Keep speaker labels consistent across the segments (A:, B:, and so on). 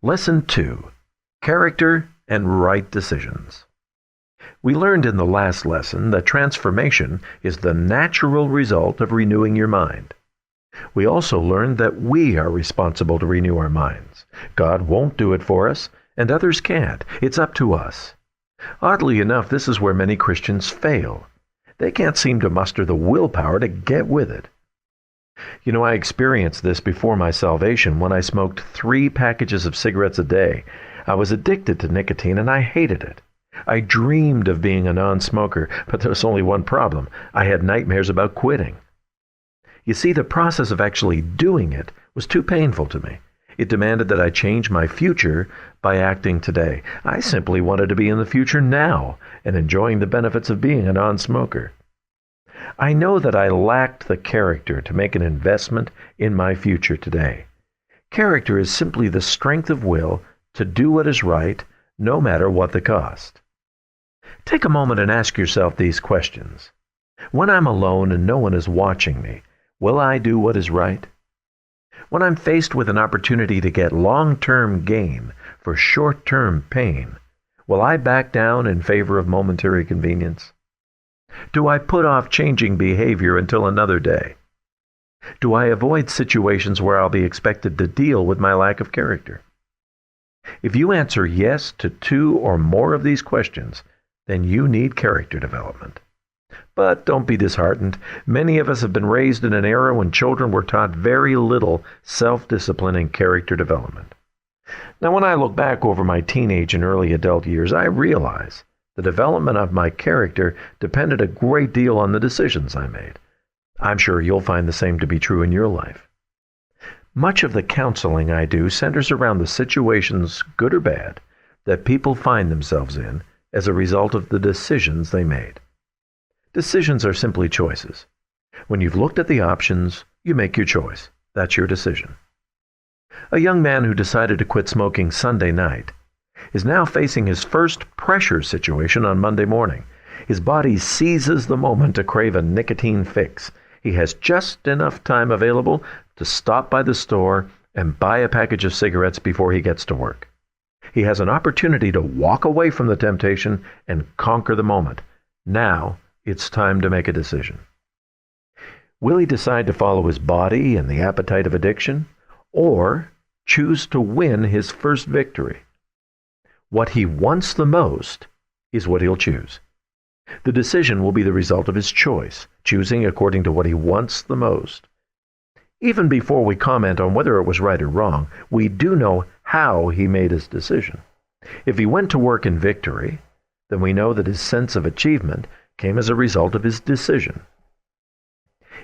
A: Lesson 2. Character and Right Decisions. We learned in the last lesson that transformation is the natural result of renewing your mind. We also learned that we are responsible to renew our minds. God won't do it for us, and others can't. It's up to us. Oddly enough, this is where many Christians fail. They can't seem to muster the willpower to get with it. You know, I experienced this before my salvation when I smoked 3 packages of cigarettes a day. I was addicted to nicotine and I hated it. I dreamed of being a non-smoker, but there was only one problem. I had nightmares about quitting. You see, the process of actually doing it was too painful to me. It demanded that I change my future by acting today. I simply wanted to be in the future now and enjoying the benefits of being a non-smoker. I know that I lacked the character to make an investment in my future today. Character is simply the strength of will to do what is right, no matter what the cost. Take a moment and ask yourself these questions. When I'm alone and no one is watching me, will I do what is right? When I'm faced with an opportunity to get long-term gain for short-term pain, will I back down in favor of momentary convenience? Do I put off changing behavior until another day? Do I avoid situations where I'll be expected to deal with my lack of character? If you answer yes to 2 or more of these questions, then you need character development. But don't be disheartened. Many of us have been raised in an era when children were taught very little self-discipline and character development. Now, when I look back over my teenage and early adult years, I realize the development of my character depended a great deal on the decisions I made. I'm sure you'll find the same to be true in your life. Much of the counseling I do centers around the situations, good or bad, that people find themselves in as a result of the decisions they made. Decisions are simply choices. When you've looked at the options, you make your choice. That's your decision. A young man who decided to quit smoking Sunday night is now facing his first pressure situation on Monday morning. His body seizes the moment to crave a nicotine fix. He has just enough time available to stop by the store and buy a package of cigarettes before he gets to work. He has an opportunity to walk away from the temptation and conquer the moment. Now it's time to make a decision. Will he decide to follow his body and the appetite of addiction, or choose to win his first victory? What he wants the most is what he'll choose. The decision will be the result of his choice, choosing according to what he wants the most. Even before we comment on whether it was right or wrong, we do know how he made his decision. If he went to work in victory, then we know that his sense of achievement came as a result of his decision.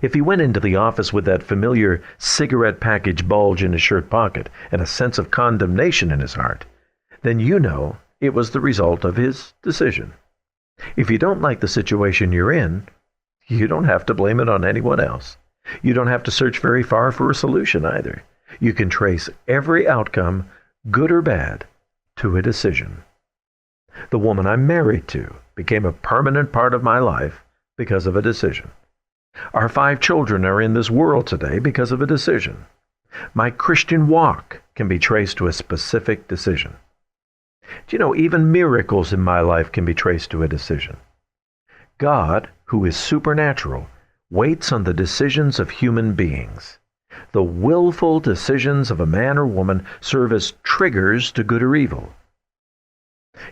A: If he went into the office with that familiar cigarette package bulge in his shirt pocket and a sense of condemnation in his heart, then you know it was the result of his decision. If you don't like the situation you're in, you don't have to blame it on anyone else. You don't have to search very far for a solution either. You can trace every outcome, good or bad, to a decision. The woman I'm married to became a permanent part of my life because of a decision. Our 5 children are in this world today because of a decision. My Christian walk can be traced to a specific decision. Do you know, even miracles in my life can be traced to a decision. God, who is supernatural, waits on the decisions of human beings. The willful decisions of a man or woman serve as triggers to good or evil.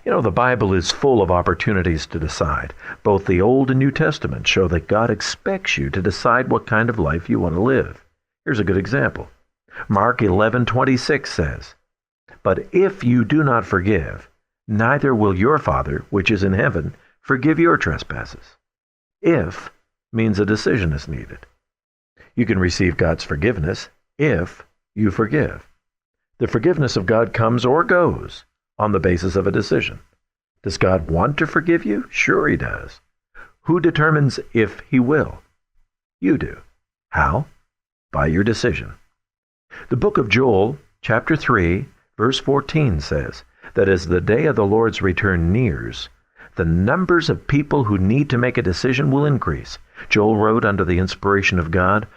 A: You know, the Bible is full of opportunities to decide. Both the Old and New Testament show that God expects you to decide what kind of life you want to live. Here's a good example. Mark 11:26 says, "But if you do not forgive, neither will your Father, which is in heaven, forgive your trespasses." If means a decision is needed. You can receive God's forgiveness if you forgive. The forgiveness of God comes or goes on the basis of a decision. Does God want to forgive you? Sure he does. Who determines if he will? You do. How? By your decision. The book of Joel, chapter 3, verse 14 says that as the day of the Lord's return nears, the numbers of people who need to make a decision will increase. Joel wrote under the inspiration of God,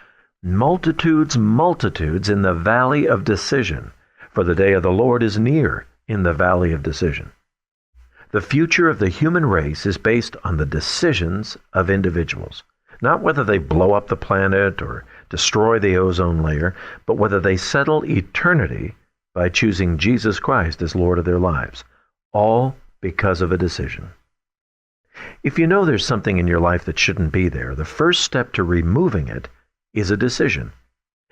A: "Multitudes, multitudes in the valley of decision, for the day of the Lord is near in the valley of decision. The future of the human race is based on the decisions of individuals, not whether they blow up the planet or destroy the ozone layer, but whether they settle eternity by choosing Jesus Christ as Lord of their lives, all because of a decision. If you know there's something in your life that shouldn't be there, the first step to removing it is a decision.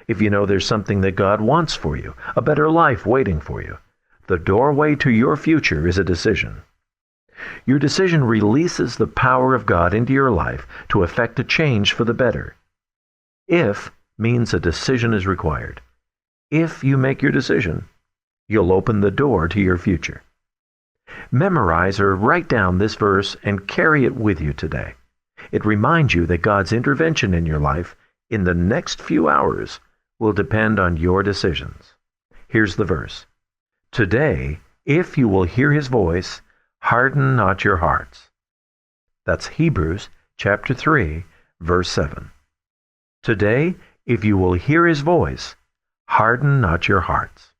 A: If you know there's something that God wants for you, a better life waiting for you, the doorway to your future is a decision. Your decision releases the power of God into your life to effect a change for the better. If means a decision is required. If you make your decision, you'll open the door to your future. Memorize or write down this verse and carry it with you today. It reminds you that God's intervention in your life in the next few hours will depend on your decisions. Here's the verse. Today, if you will hear his voice, harden not your hearts. That's Hebrews chapter 3, verse 7. Today, if you will hear his voice, harden not your hearts.